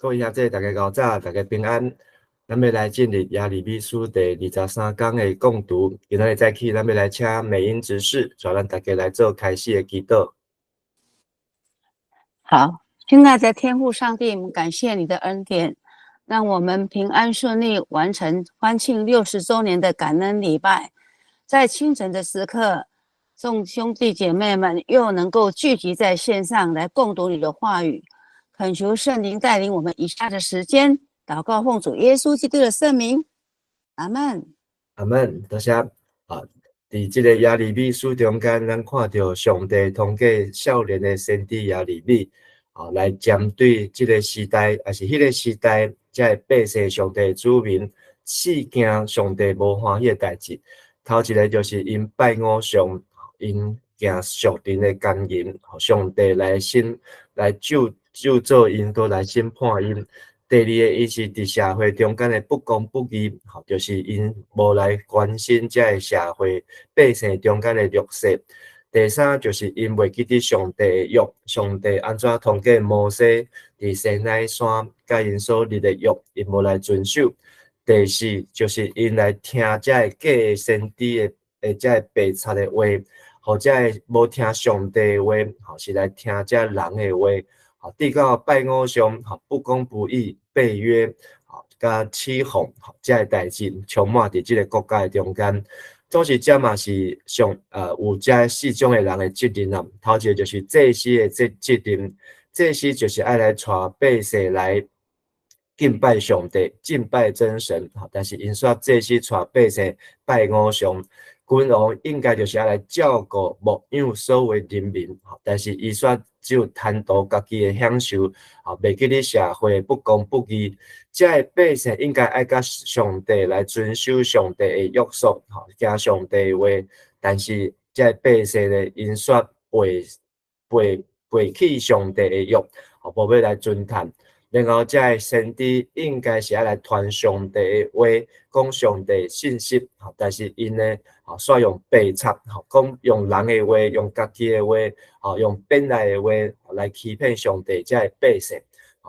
各位兄弟，大家早早，大家平安。咱要来进入耶利米书第23讲的讲读。今仔日早起，咱要来请美英执事，带咱大家来做开始的祈祷。好，现在在天父上帝，我们感谢你的恩典，让我们平安顺利完成欢庆60周年的感恩礼拜。在清晨的时刻，众兄弟姐妹们又能够聚集在线上来共读你的话语。恳求圣灵带领我们以下的时间，祷告奉主耶稣基督的圣名，阿们。阿们，多谢啊！伫这个耶利米书中间，咱看到上帝通过少年的先知耶利米，来针对这个时代，也是迄个时代，才会百姓上帝的子民，四件上帝无欢喜的代志。头一个就是因拜偶像，因行属灵的奸淫，上帝来就做因，都来审判因。第二个，伊是伫社会中间的不公不义，就是因无来关心这个社会百姓中间的弱势。第三，就是因未记得上帝的约，上帝安怎通过摩西伫西奈山甲因所立的约，因无来遵守。第四，就是因来听这个假的先知的这个白贼的话，或者无听上帝的话，是来听这人的话。第九，拜偶像，不公不义，背约，甲起哄，这个代志充满伫这个国家的中间。总是这嘛是有这四种的人的责任啊。头一个就是祭司的责任，祭司就是爱来带百姓来敬拜上帝，敬拜真神。但是因煞祭司带百姓拜偶像。君王应该就是要来照顾牧养所有人民，但是伊煞只有贪图家己的享受，袂记咧社会不公不义。这百姓应该爱甲上帝来遵守上帝的约束，行上帝的话。但是这百姓呢，因煞背弃上帝的约，无要来遵探。然后，这先知应该是要来传上帝的话，讲上帝信息，但是因呢，煞用白贼，讲用人的话，用家己的话，用变来的话来欺骗上帝，这百姓。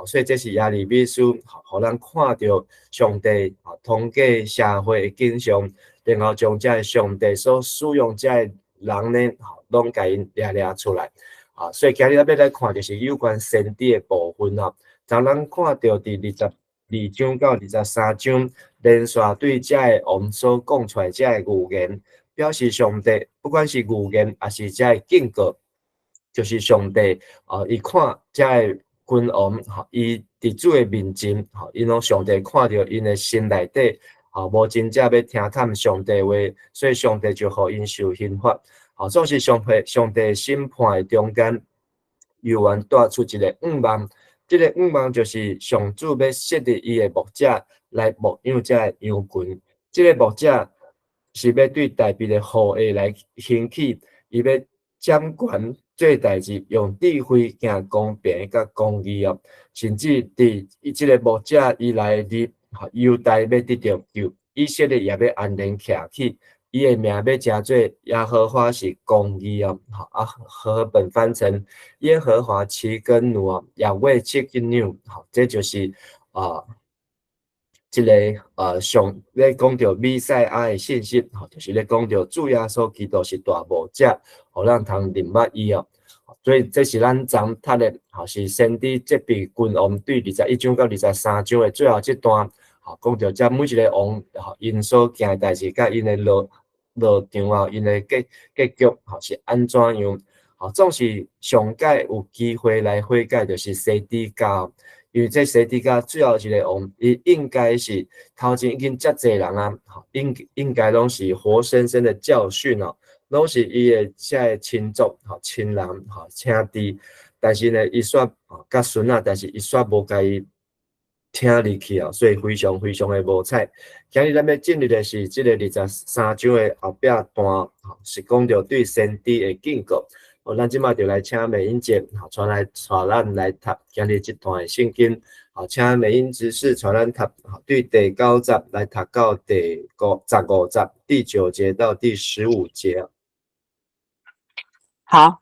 所以这是耶利米书，互咱看到上帝通过社会的景象，然后将这上帝所使用这人呢，拢甲因抓出来。所以今日咱要来看就是有关先知的部分啊。咱看到第22章到23章，连续对这个我们所讲出来这个预言，表示上帝不管是预言还是这个警告，就是上帝伊看这个君王伊伫主的面前，因拢上帝看到因的心内底无真正要听探上帝话，所以上帝就互因受刑罚。总是上帝审判的中间，又愿带出一个梦。这个梦就是上主要设立伊的牧者来牧养这个羊群。这个牧者是要对台北的后裔来兴起，伊要掌权做代志，用智慧行公平甲公义哦。甚至伫这个牧者伊来入犹大要得到救，以色列也要安然徛起。伊的名要叫做耶和华是公义哦，和本翻成耶和华七根牛啊，亚卫七根牛，这就是这个上咧讲到弥赛亚的信息，就是咧讲到主耶稣基督是大牧者，互咱通认捌伊哦。所以这是咱昨读的，是先知这笔君王对21章到23章的最后这段，讲到这每一个王，因所行的代志，甲因的落场啊，因的结局，是安怎样？总是上届有机会来悔改，就是西底家。因为这西底家最后一个王，伊应该是头前已经遮济人啊，应该拢是活生生的教训哦，拢是伊的这亲族、亲人、兄弟，但是呢，伊煞甲孙啊，但是伊煞无甲伊听入去啊，所以非常非常的无彩。今日咱要进入的是这个23章的后壁段，是讲到对先知的警告。咱即马就来请美英姐，带咱来读今日这段的圣经。请美英执事带咱读对第9节来读到第15节，第9节到第15节。好，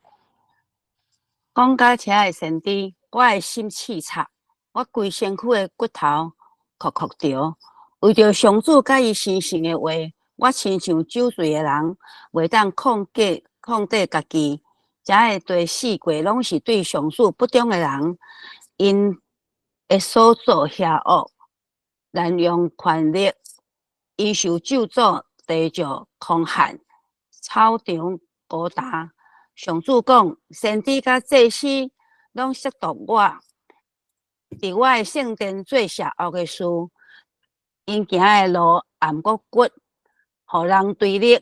讲到这个先知，我的心刺插，我规身躯的骨头哭哭着，为着上主甲伊先生的话，我亲像酒醉的人，袂当控制家己。遮个第四季拢是对上主不忠的人，因会所做邪恶，滥用权力，因受咒诅，地着空旱，草场高大。上主讲，先知甲祭司拢亵渎我，伫我的圣殿做邪恶的事，因行的路暗谷骨，互人对立，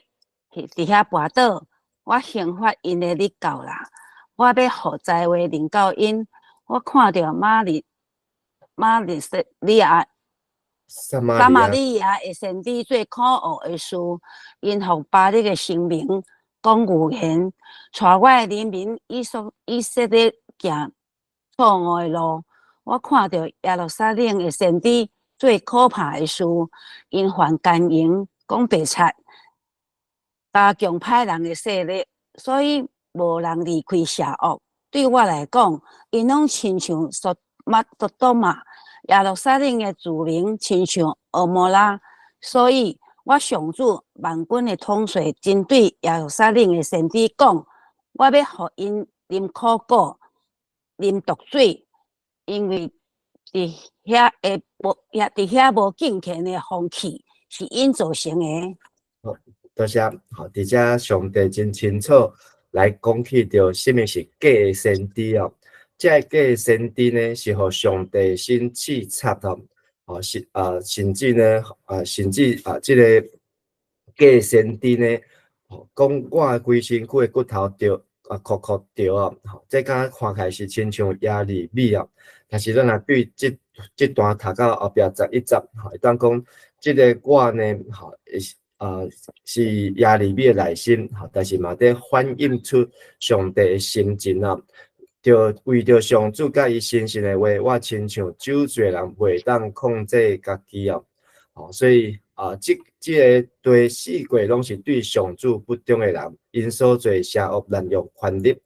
伫遐跋倒。我刑罚因的日到啦，我要互在位临到因。我看到撒玛利亚的先知最可恶的事，因互巴力的声明讲预言，带我的人民以色列行错误的路。我看到耶路撒冷的先知最可怕的事，因犯奸淫、讲白贼，加强歹人的势力，所以无人离开邪恶。对我来讲，因拢亲像索多玛。耶路撒冷的住民亲像蛾摩拉，所以我上主万军的统帅针对耶路撒冷的先知讲，我要互因啉苦果、啉毒水，因为伫遐无敬虔的风气是因造成的。好，多谢。好，伫遮上帝真清楚来讲起着什么是假的先知哦。这假的先知呢，是互上帝先试察哦，甚至呢，这个假的先知呢，讲我规身躯的骨头着哭哭着哦，这敢看起来是亲像亚利米啊，但是咱若对这段读到后壁11节，会当讲这个我呢，是亚利米的内心，但是嘛在反映出上帝的心情啊。就为着上主甲伊先生的话，我亲像酒醉人袂当控制家己哦。所以这个第四季拢是对上主不忠的人，因所做邪恶滥用权力，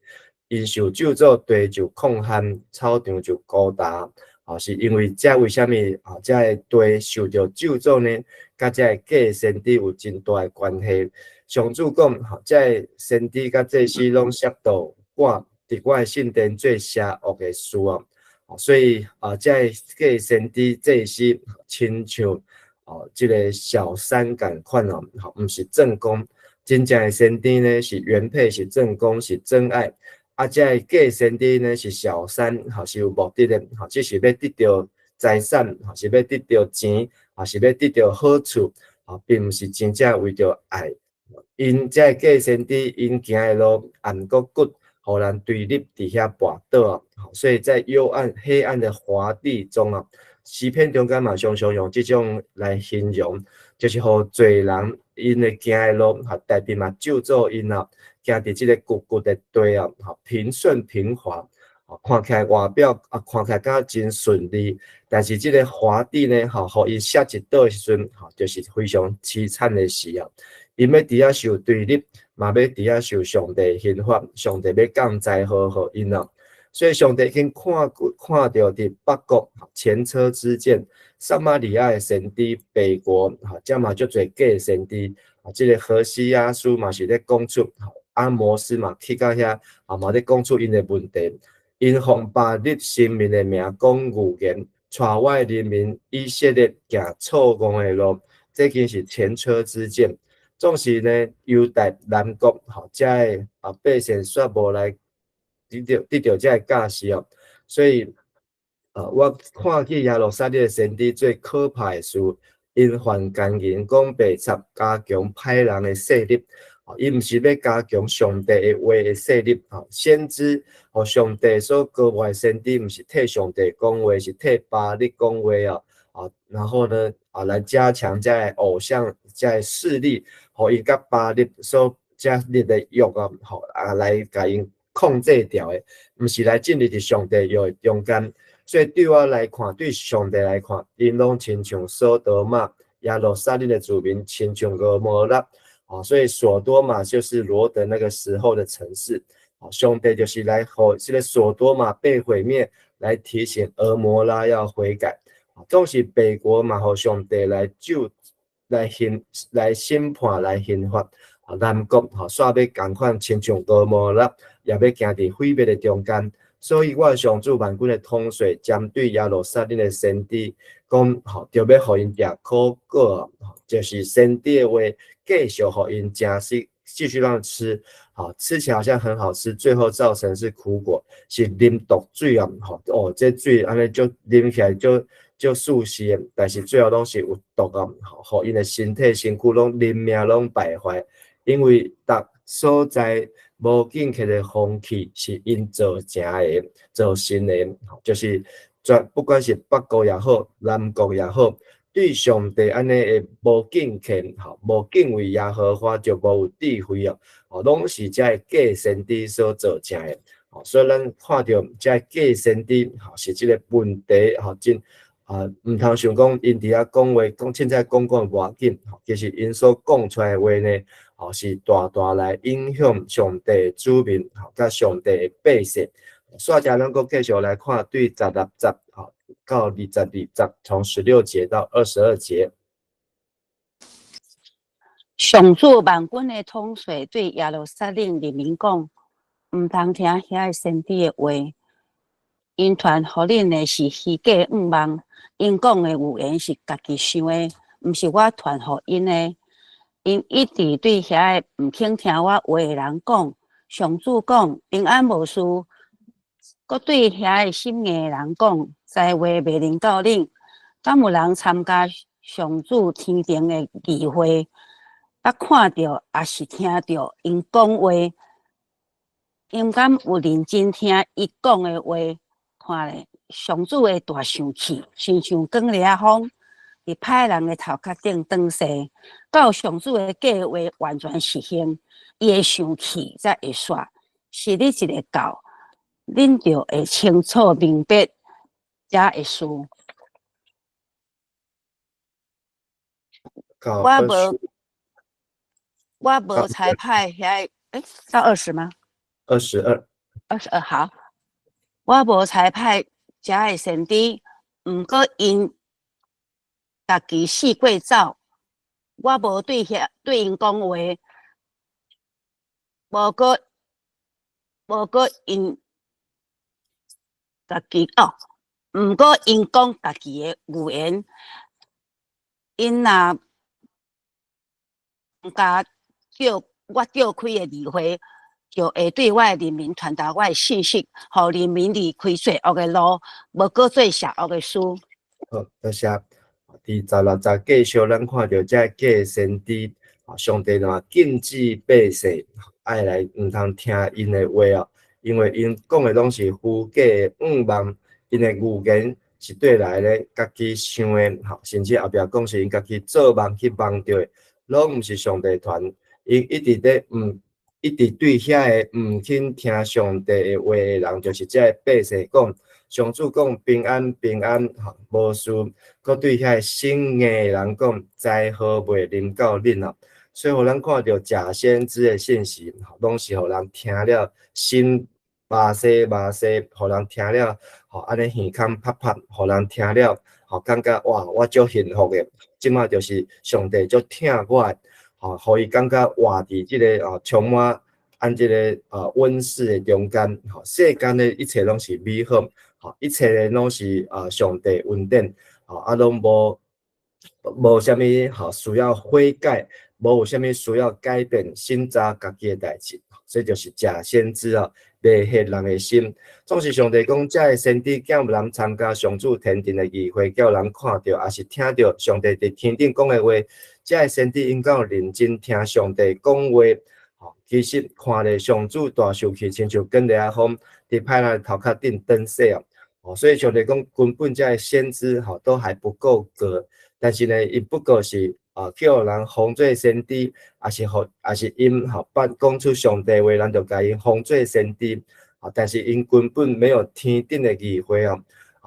因受咒诅，地就空旱，草场就高大。是因为这为虾米这个地受到咒诅呢？甲这个假先知有真大的关系。上主讲，这个先知甲祭司拢亵渎我。伫我的圣殿做邪恶的事啊，所以这个先知祭司亲像这个小三共款哦，毋是正宫。真正的先知呢是原配，是正宫，是真爱。这假先知呢是小三，是有目的的，只是要得到财产，是要得到钱，是要得到好处，并毋是真正为着爱。因这假先知因行的路暗谷骨。互人对立伫遐跋倒啊，所以在幽暗黑暗的华地中啊，诗篇中间嘛常常用这种来形容，就是互罪人因的行的路，代表嘛咒诅因啊，行伫这个骨骨的地啊，平顺平滑，看起来外表看起来敢真顺利，但是这个华地呢，互伊摔一倒的时阵，就是非常凄惨的事啊，因要伫遐受对立。嘛要伫遐受上帝刑罚，上帝要降灾祸予因啊！所以上帝已经看到伫北国前车之鉴，撒玛利亚的先知北国，这嘛足侪假先知，这个何西阿书嘛是咧讲出阿摩斯嘛去到遐，嘛咧讲出因的问题，因奉巴力神明的名讲预言，带我的人民以色列行错误的路，这竟是前车之鉴。总是呢，犹大南国这个百姓煞无来得到这个教示哦，所以我看去耶路撒冷的先知最可怕的事，因犯奸淫、讲白贼，加强歹人的势力。伊毋是要加强上帝的话的势力。先知和上帝所高我的先知，毋是替上帝讲话，是替巴力讲话然后呢来加强这个偶像这个势力。互伊甲巴力所加力的约来甲因控制掉的，毋是来建立伫上帝约的中间。所以对我来看，对上帝来看，因拢亲像索多玛、亚罗撒利的主民，亲像蛾摩拉。所以索多玛就是罗德那个时候的城市。上帝就是来互这个索多玛被毁灭，来提醒俄摩拉要悔改。总是北国嘛，互上帝来审判来刑罚。南国煞要共款亲像俄摩拉，也要行伫毁灭的中间。所以我上主万军的统帅针对耶路撒冷的先知讲，就要互因吃苦果，就是先知的话，继续互因继续让吃，吃起来好像很好吃，最后造成是苦果，是啉毒水啊，这水安尼就啉起来就舒适，但是最后拢是有毒啊，互因的身体身躯拢人命拢败坏，因为逐所在无景气的风气是因造成的、造成的，就是不管是北国也好，南国也好，对上帝安尼的无敬虔、无敬畏耶和华，就无有智慧啊，拢是这假先知所造成的。所以咱看到这假先知，是这个问题，真唔通想讲因伫遐讲话，凊彩讲无要紧，其实因所讲出来的话呢，是大大来影响上帝子民，甲上帝的百姓。煞遮咱阁继续来看对16节，到22节，从16节到22节。上主万军的统帅对耶路撒冷人民讲，唔通听遐先知的话，因传互恁的是虚假妄梦，因讲的语言是家己想的，唔是我传互因的。因一直对遐个唔肯听我话的人讲，上主讲平安无事，搁对遐个心硬的人讲，灾祸袂临到恁。敢有人参加上主天庭的议会？捌看到也是听到因讲话，因敢有认真听伊讲的话？看咧，上主会大生气，亲像光烈风，伫歹人的头壳顶转逝。到上主的计划完全实现，伊会生气才会煞。是你一个教，恁就会清楚明白，才会输。我无裁派遐，到20吗？22好。我无裁派遮个先知，毋过因家己四过走，我无对因讲话，无过因家己毋过因讲家己的语言，因若毋甲我召开的例会，就会对我的人民传达我的信息，互人民离开罪恶的路，无搁做邪恶的事。好，多谢。第16节继续，咱看到这假先知，上帝嘛禁止百姓爱来唔通听因的话哦，因为因讲的拢是虚假的妄梦，因的语言是对来咧家己想的，甚至后壁讲是因家己做梦去梦到的，拢毋是上帝传，因一直对遐个唔肯听上帝的话的人，就是这百姓讲。上主讲平安平安，无事。搁对遐心硬的人讲灾祸袂临到恁哦。所以，互咱看到假先知的信息，拢是互人听了心麻西，互人听了，安尼耳孔拍拍，互人听了，感觉哇，我足幸福的。即马就是上帝足疼我的，互伊感觉活伫即个充满即个温室的中间，世间的一切拢是美好。一切咧拢是上帝恩典，拢无啥物需要悔改，无有啥物需要改变审查家己的代志，这就是假先知迷惑人的心。总是上帝讲，这个先知叫人参加上主天庭的议会，叫人看到也是听到上帝伫天顶讲的话，这个先知应该认真听上帝讲话。其实看咧上主大受气，亲像跟烈风伫歹人头壳顶转逝所以上帝讲根本这个先知都还不够格，但是呢，伊不过是叫人封做先知，也是因讲出上帝话，咱就甲因封做先知，但是因根本没有天顶的议会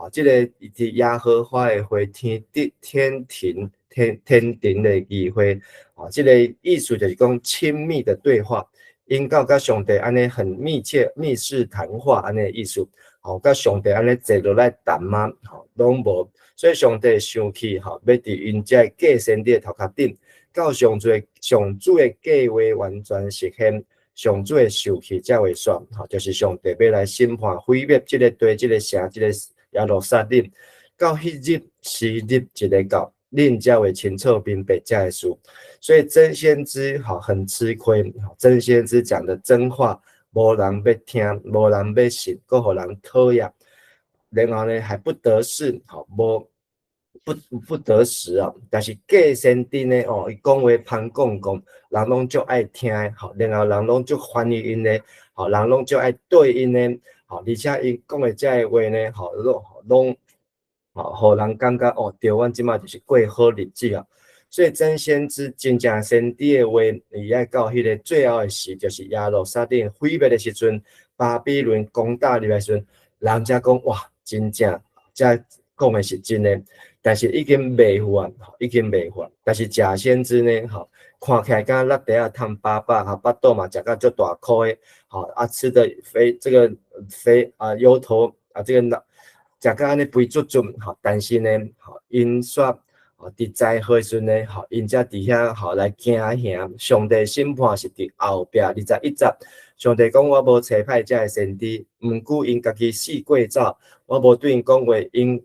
这个伫耶和华的会天庭的议会这个意思就是讲亲密的对话，因甲上帝安尼很密切密室谈话安尼的意思。甲上帝安尼坐落来谈吗？拢无，所以上帝生气，要伫因遮假先知头壳顶，到上主的计划完全实现，上主的受气才会煞，就是上帝要来审判毁灭即个地、即个城、即个耶路撒冷。到迄日时日一个到，恁才会清楚明白这个事。所以真先知很吃亏，真先知讲的真话，无人要听，无人要信，搁互人讨厌，然后呢还不得势，不得时啊！但是假先知呢，伊讲话潘公公，人拢足爱听，然后人拢足欢迎因呢，人拢足爱对因呢，而且伊讲的这个话呢，拢互人感觉对，阮即马就是过好日子啊！所以真先知真正先知的话，伊爱到迄个最后的时，就是耶路撒冷毁灭的时阵，巴比伦攻打入来时阵，人才讲哇，真正才讲的是真的。但是已经未完，已经未完。但是假先知呢，看起来敢落地啊赚800，巴肚嘛食到足大颗的，吃的肥油头这个食到安尼肥足足，但是呢，因煞伫灾祸时呢，因才伫遐来惊吓。上帝审判是伫后壁21节，上帝讲我无差派这个先知，毋过因家己死过走。我无对因讲话，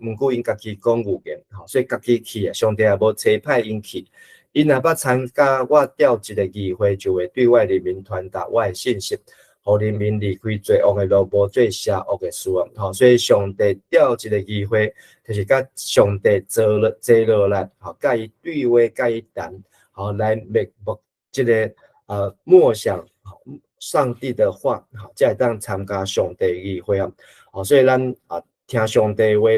毋过因家己讲有言，所以家己去啊。上帝也无差派因去，因若捌参加我调一个议会，就会对外人民传达我的信息，互人民离开罪恶的路，无做邪恶的事啊。所以上帝调一个议会，就是甲上帝坐落来，甲伊对话，甲伊谈，来密目这个默想上帝的话，才会当参加上帝议会啊。所以咱听上帝话，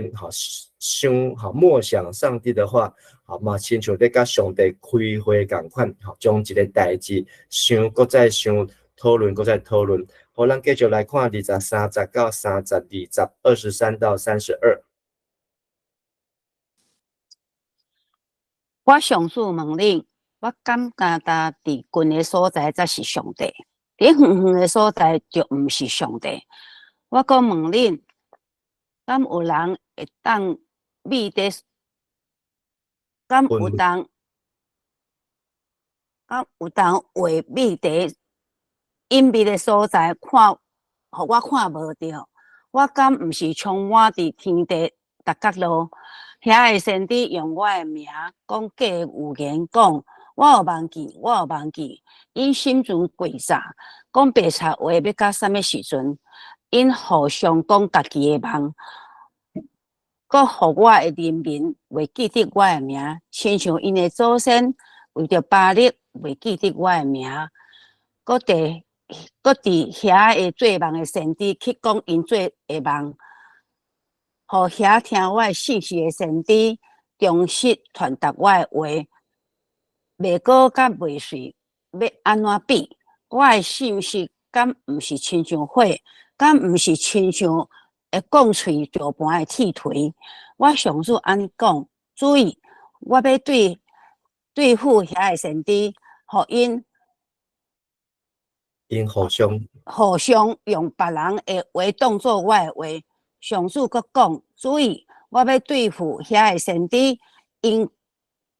默想上帝的话，嘛亲像在甲上帝开会共款，将一个代志想，搁再想讨论，搁再讨论。好，咱继续来看23节到32节，23到32。我上主问恁，我感觉到伫近的所在才是上帝，伫远远的所在就毋是上帝。我阁问恁，敢有人会当秘伫？敢有当画秘伫隐秘的所在看，互我看无着？我敢毋是充满伫天地逐角落？遐个先知用我的名讲假有言，讲我有忘记，因心存诡诈，讲白贼话要到什么时阵？因互相讲家己的梦，阁互我的人民袂记得我的名，亲像因的祖先为着巴力袂记得我的名，阁伫遐个做梦的先知去讲因做的梦。互遐听我的信息的先知，忠实传达我的话，袂过甲袂遂，要安怎比？我的信息敢毋是亲像火？敢毋是亲像会讲喙石盘的铁锤？我上主安尼讲，注意，我要对付遐个先知，互因互相用别人的话当作我的话。上主阁讲，注意，我要对付遐个先知，因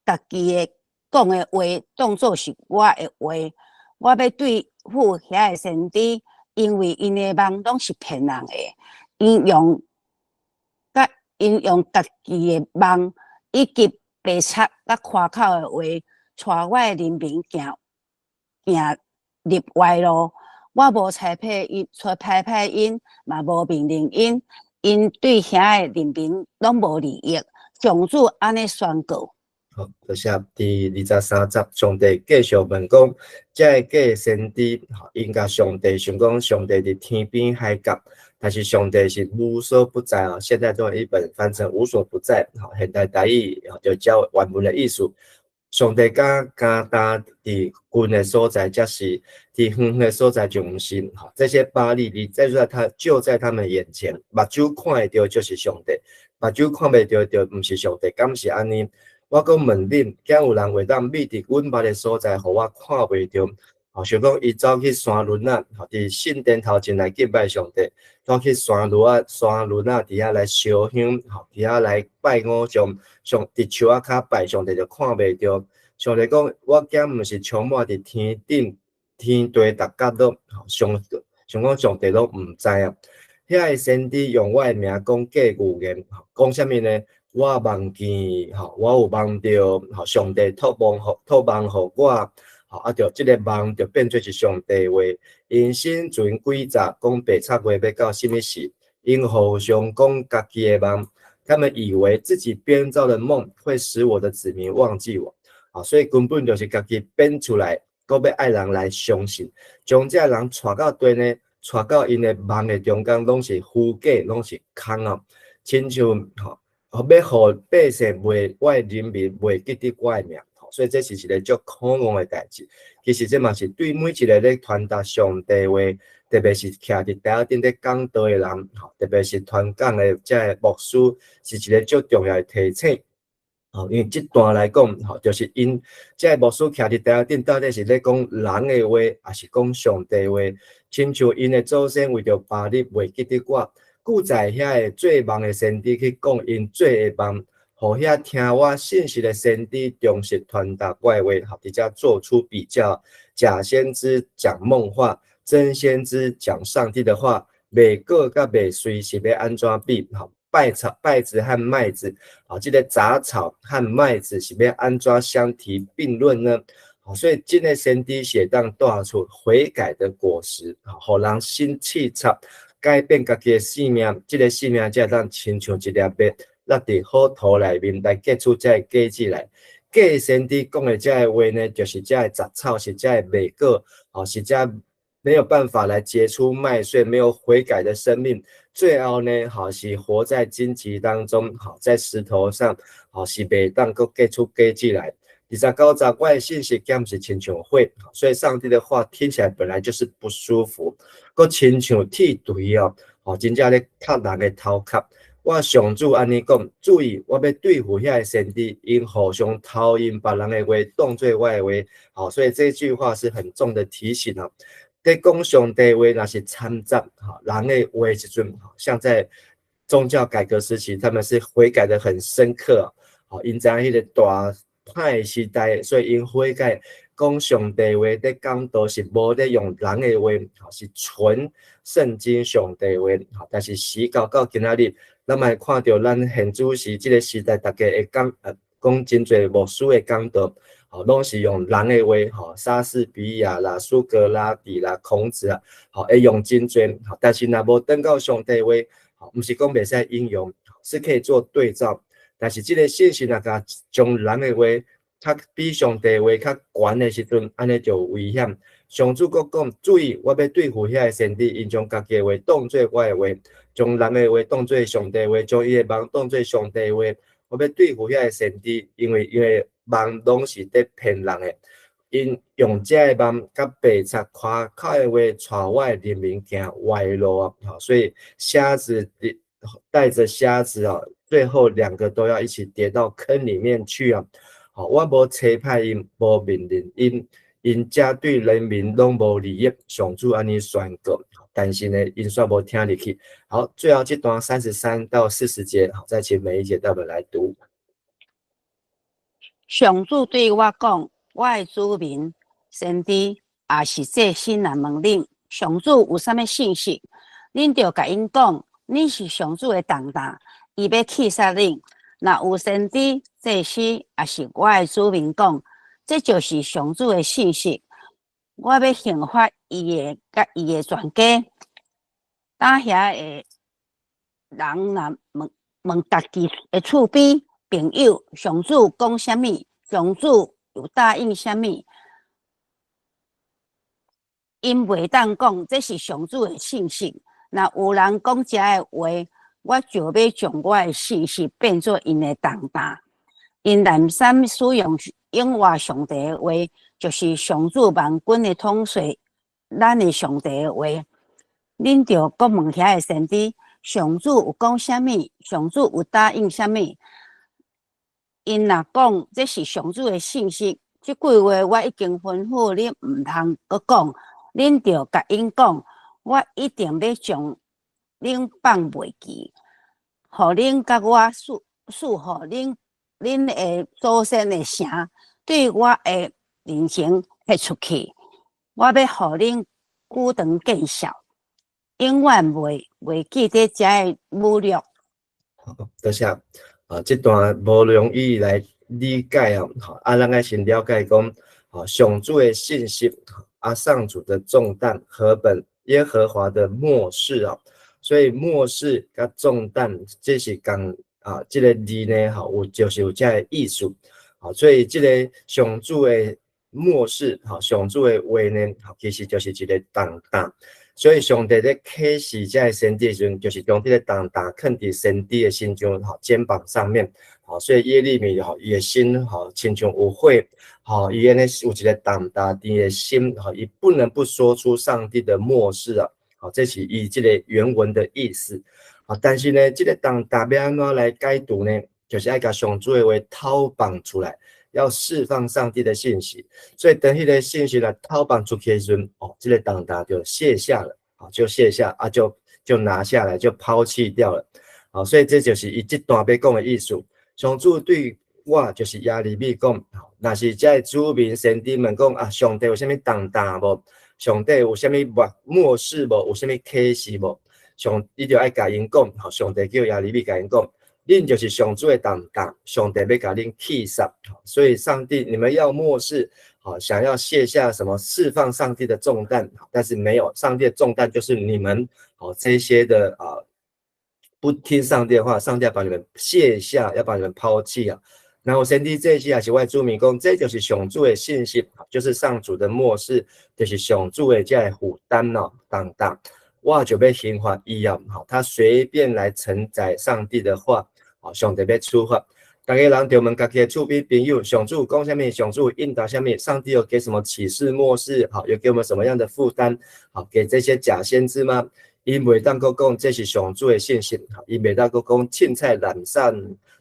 家己的讲的话当作是我的话。我要对付遐个先知，因为因的梦拢是骗人的。因用家己的梦以及白贼甲夸口的话，带我的人民行入歪路。我无差派因，嘛无命令因。因对遐个人民拢无利益，上主安尼宣告。好，就是第23节，上帝继续问讲，这个假先知，因甲上帝想讲，上帝伫天边海角，但是上帝是无所不在啊。现在中文译本翻成无所不在，现代台语就照原文的意思。上帝敢担伫近的所在，则是伫远的所在就毋是。这些巴力，你再说他就在他们眼前，目睭看会到就是上帝，目睭看袂到就毋是上帝，敢是安尼？我阁问恁，敢有人会当秘伫阮捌的所在，互我看袂到？想讲伊走去山峦啊，伫圣殿头前来敬拜上帝，走去山峦啊，伫遐来烧香，伫遐来拜偶像，伫树仔骹拜上帝就看袂着。上帝讲，我囝毋是充满伫天顶、天地逐角落，想讲上帝拢毋知啊。遐个先知用我的名讲假预言，讲啥物呢？我梦见，我有梦到，上帝托梦互我。就即个梦就变做是上帝话，因生存诡诈，讲白贼话要到什么时？因互相讲家己的梦，他们以为自己编造的梦会使我的子民忘记我，所以根本就是家己编出来，搁要爱人来相信，将这人带到对呢，带到因的梦的中间，拢是虚假，拢是空啊，亲像要互百姓卖我的人民卖记得我的命。所以这是一个足可恶的代志。其实这嘛是对每一个咧传达上帝话，特别是徛伫台顶咧讲道的人，特别是传讲的这个牧师，是一个足重要的提醒。因为这段来讲，就是因这个牧师徛伫台顶，到底是咧讲人的话，还是讲上帝话？亲像因的祖先为着巴力袂记得我，故在遐个做梦的先知去讲因做的梦。互遐听我信息的先知忠实传达我的话，伫遮做出比较。假先知讲梦话，真先知讲上帝的话，袂果甲袂随是要安怎比？稗子和麦子，这个杂草和麦子是要安怎相提并论呢？所以这个先知写当带出悔改的果实，互人心气插，改变家己的性命。这个性命才当亲像一粒麦。落伫好土内面来结出这个果子来。假先知讲的这个话呢，就是这个杂草，是这个麦果，是这没有办法来结出麦穗，没有悔改的生命。最后呢，是活在荆棘当中，在石头上，是袂当阁结出果子来。29章我的信息敢是亲像火，所以上帝的话听起来本来就是不舒服，阁亲像铁锤真正咧敲人的头壳。我上主安尼讲，注意，我要对付遐个先知，因互相偷因别人的话当作我的话，所以这句话是很重的提醒啊。在讲上帝话，那是掺杂人的话时阵，像在宗教改革时期，他们是悔改的很深刻因知迄个大歹时代，所以因悔改讲上帝话在讲道是无咧用人的话，是纯圣经上帝话，但是时到今仔日。咱嘛看到咱现主时这个时代，大家会讲真侪牧师的讲道，拢是用人的话，莎士比亚啦、苏格拉底啦、孔子啊，会用真侪，但是若无等到上帝话，毋是讲袂使应用，是可以做对照。但是这个信息若甲将人的话，较比上帝话较悬的时阵，安尼就有危险。上主国讲，注意，我要对付遐个先知，因将家己的话当作我的话。将人的话当作上帝话，将伊的梦当作上帝话。我要对付遐个先知，因为梦拢是在骗人的，因用这个梦甲白贼夸口的话，带我的人民行歪路啊！所以瞎子带着瞎子最后2个都要一起跌到坑里面去啊！我无差派因，无命令因家对人民拢无利益，上主安尼宣告。但是呢，因煞无听入去。好，最后这段33到40节，再请每一节代表来读。上主对我讲，我的子民、先知也是这新人问恁，上主有啥物信息，恁就甲因讲，恁是上主的同担，伊要气杀恁。若有先知、祭司也是我的子民讲，这就是上主的信息。我要刑罚伊的甲伊的全家。当遐的人若问家己的厝边朋友，上主讲啥物？上主有答应啥物？因袂当讲这是上主的信息。若有人讲这个话，我就要将我的信息变作因的重担。因滥散使用永活上帝的话，就是上主万军的统帅，咱的上帝的话，恁就搁问遐个先知，上主有讲啥物？上主有答应啥物？因若讲这是上主的信息，即句话我已经吩咐你毋通阁讲，恁着甲因讲，我一定要将恁放袂记，互恁甲我祝福恁的祖先的城对我的人情发出去，我要互恁久长见效，永远袂记得遮的侮辱。多谢这段无容易来理解咱要先了解讲上主的信息上主的重担和本耶和华的末世所以末世甲重担这是讲这个字呢就是有这个意思所以这个上主的末世上主的话呢其实就是一个重担。所以上帝在启示这个先知的时候，就是将这个重担放在先知的心中肩膀上面所以耶利米伊的心亲像有火伊安尼有一个重担伫的心伊不能不说出上帝的末世这是伊这个原文的意思但是呢这个重担要安怎来解读呢？就是要把上主的话透放出来，要释放上帝的信息，所以等迄个信息来透放出去的时候这个重担就卸下了就卸下就拿下来，就抛弃掉了所以这就是伊这段要讲的意思。上主对我就是亚利米讲若是这主民先知们讲上帝有啥物重担无？上帝有啥物末世无？有啥物启示无？伊就爱甲因讲上帝叫亚利米甲因讲，恁就是上主的重担，上帝要甲恁弃杀所以上帝你们要末世想要卸下什么释放上帝的重担但是没有，上帝的重担就是你们这些的不听上帝的话，上帝要把你们卸下，要把你们抛弃然后先知这些也是我注明讲，这就是上主的信息就是上主的末世，就是上主的这个负担重担我就要刑罚伊他随便来承载上帝的话上帝要处罚大家人就问家己的厝边朋友，上主讲什么？上主应答什么？上帝有给什么启示末世有给我们什么样的负担给这些假先知吗？伊袂当阁讲这是上主的信息伊袂当阁讲凊彩懒散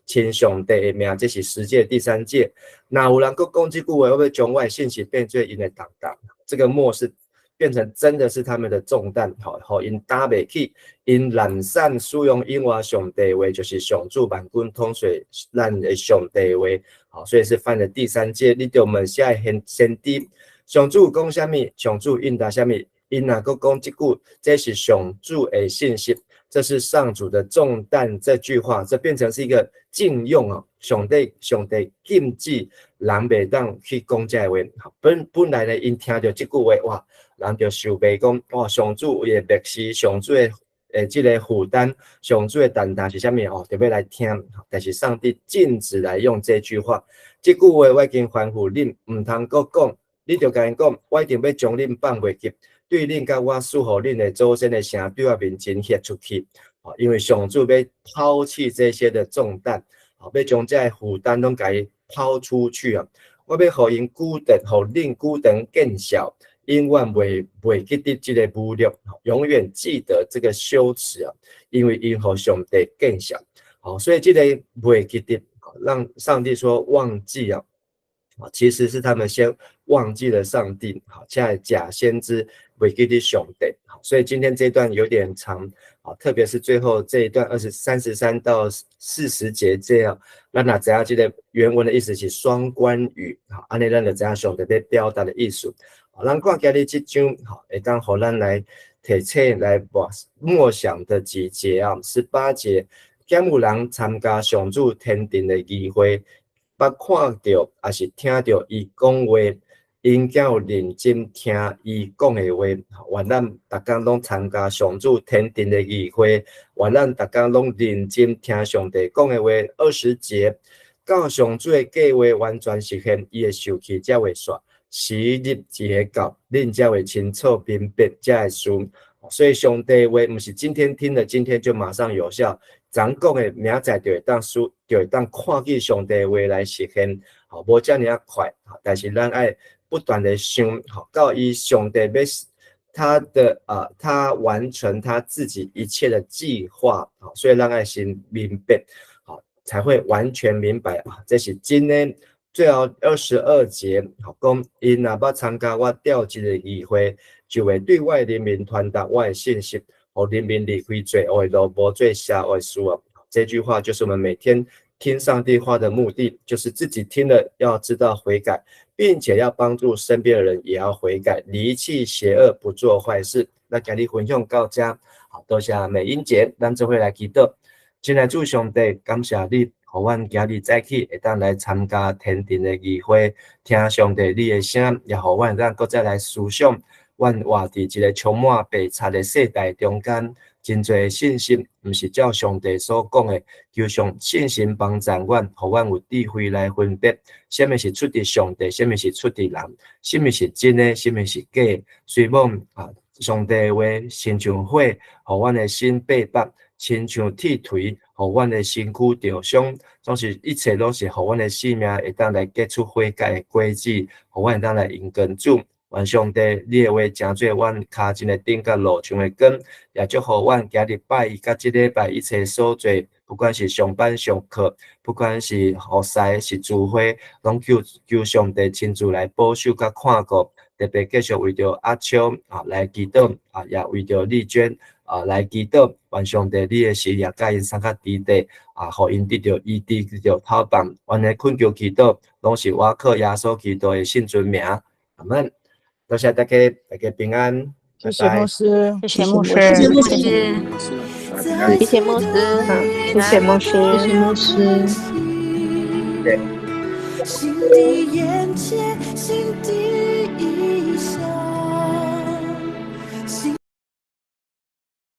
亲上帝的名，这是十诫第3诫。哪有人阁讲这句话，我要将我的信息变做因的重担？这个末世变成真的是他们的重担因担袂起，因懒散使用因我上帝话，就是上主万军统帅咱的上帝话所以是犯了第3诫。你对我们现在先知上主讲什么？上主应答什么？因若阁讲这句，这是上主的信息，这是上主的重担。这句话，这变成是一个禁用上帝禁止人袂当去讲这话。本来呢，因听到这句话，哇，人就想袂讲，哇，上主也漠视上主的这个负担，上主的重担是啥物就要来听。但是上帝禁止来用这句话，这句话我已经吩咐恁，唔通阁讲，你就甲因讲，我一定要将恁放袂记。对恁甲我祝福恁的祖先的城对我面前献出去因为上主要抛弃这些的重担要将这负担都给抛出去我要互因久长，互恁久长见效，永远袂记得这个侮辱永远记得这个羞耻因为因互上帝见效所以这个袂记得让上帝说忘记其实是他们先忘记了上帝现在假先知袂记得上帝所以今天这段有点长特别是最后这一段33到40节这样，咱若知影这个原文的意思是双关语安尼咱就知影上帝要表达的意思咱看今日这章会当互咱来提醒来默想的几节18节，检有人参加上主天庭的议会，捌看到也是听到伊讲话，因才有认真听伊讲的话。愿咱逐天拢参加上主天庭的议会，愿咱逐天拢认真听上帝讲的话。20节，到上主的计划完全实现，伊的受气才会煞，时日只会到，恁才会清楚明白才会顺。所以上帝话不是今天听了，今天就马上有效。咱讲的明仔就会当看见上帝话来实现，无这么快，但是咱爱不断的想，到伊上帝要他完成他自己一切的计划，所以咱爱先明白，才会完全明白这是真的最后22节，讲因若要参加我调集的议会，就会对外人民传达我的信息，让人民离开罪恶的路，无做社会事啊。这句话就是我们每天听上帝话的目的，就是自己听了要知道悔改，并且要帮助身边的人也要悔改，离弃邪恶，不做坏事。那今日分享到这，好，多谢美英姐，咱做伙来祈祷。亲爱主上帝，感谢你，互阮今日早起会当来参加天庭的议会，听上帝你的声，也互阮咱搁再来思想，阮活伫一个充满白贼的世代中间。真侪信心，毋是照上帝所讲的，求上信心帮助阮，互阮有智慧来分别，什么是出自上帝，什么是出自人，什么是真的，什么是假的。希望上帝话亲像火，互阮的心白白，亲像铁锤，互阮的身躯着伤。总是一切都是互阮的生命会当来结出悔改的果子，互阮会当来迎跟主。愿上帝，你的话成做阮脚前的顶甲路上的光，也祝福阮今日拜一甲即礼拜一切所做，不管是上班上课，不管是学师是聚会，拢求上帝亲自来保守甲看顾，特别继续为着阿秋来祈祷也为着丽娟来祈祷，愿上帝你的事业甲因送较低地互因得到医治，得到透棒。阮的恳求祈祷，拢是我靠耶稣基督的圣尊名，阿门。多谢大家，大家平安，谢谢牧师，谢谢牧师，谢谢牧师，谢谢谢谢牧师，谢谢牧师，谢谢牧师。对。心的眼界